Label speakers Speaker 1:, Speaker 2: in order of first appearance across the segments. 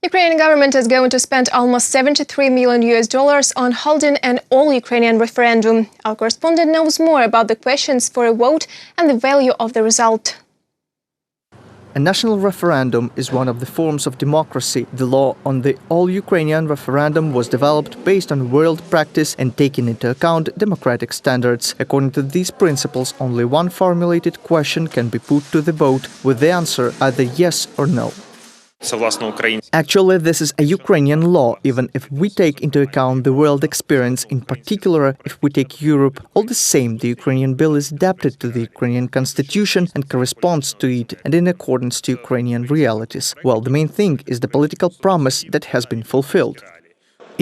Speaker 1: Ukrainian government is going to spend almost $73 million on holding an all-Ukrainian referendum. Our correspondent knows more about the questions for a vote and the value of the result.
Speaker 2: A national referendum is one of the forms of democracy. The law on the All-Ukrainian referendum was developed based on world practice and taking into account democratic standards. According to these principles, only one formulated question can be put to the vote, with the answer either yes or no. Actually, this is a Ukrainian law, even if we take into account the world experience, in particular if we take Europe. All the same, the Ukrainian bill is adapted to the Ukrainian constitution and corresponds to it and in accordance to Ukrainian realities. Well, the main thing is the political promise that has been fulfilled.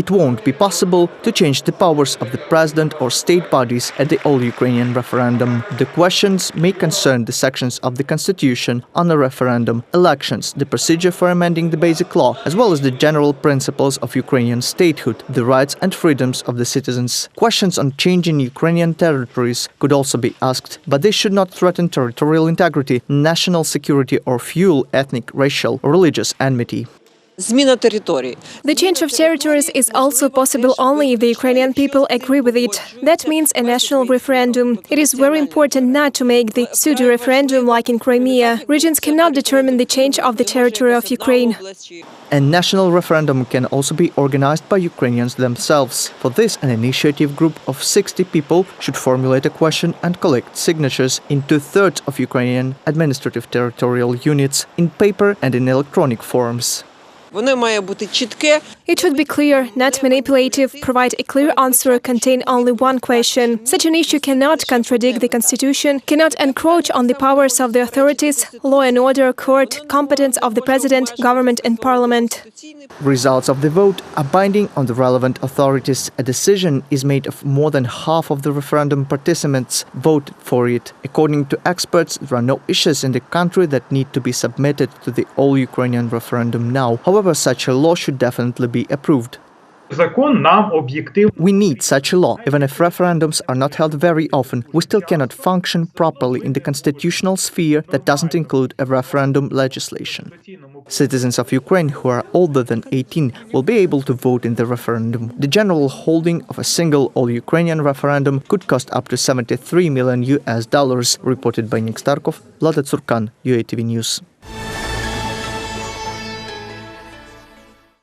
Speaker 2: It won't be possible to change the powers of the president or state bodies at the all-Ukrainian referendum. The questions may concern the sections of the constitution on a referendum, elections, the procedure for amending the basic law, as well as the general principles of Ukrainian statehood, the rights and freedoms of the citizens. Questions on changing Ukrainian territories could also be asked, but they should not threaten territorial integrity, national security or fuel ethnic, racial or religious enmity.
Speaker 3: The change of territories is also possible only if the Ukrainian people agree with it. That means a national referendum. It is very important not to make the pseudo-referendum like in Crimea. Regions cannot determine the change of the territory of Ukraine.
Speaker 2: A national referendum can also be organized by Ukrainians themselves. For this, an initiative group of 60 people should formulate a question and collect signatures in 2/3 of Ukrainian administrative territorial units, in paper and in electronic forms.
Speaker 3: It should be clear, not manipulative, provide a clear answer, contain only one question. Such an issue cannot contradict the constitution, cannot encroach on the powers of the authorities, law and order, court, competence of the president, government and parliament.
Speaker 2: Results of the vote are binding on the relevant authorities. A decision is made if more than half of the referendum participants voted for it. According to experts, there are no issues in the country that need to be submitted to the all-Ukrainian referendum now. However, such a law should definitely be approved. We need such a law. Even if referendums are not held very often, we still cannot function properly in the constitutional sphere that doesn't include a referendum legislation. Citizens of Ukraine who are older than 18 will be able to vote in the referendum. The general holding of a single all-Ukrainian referendum could cost up to $73 million, reported by Nick Starkov, Vlada Tsurkan, UATV News.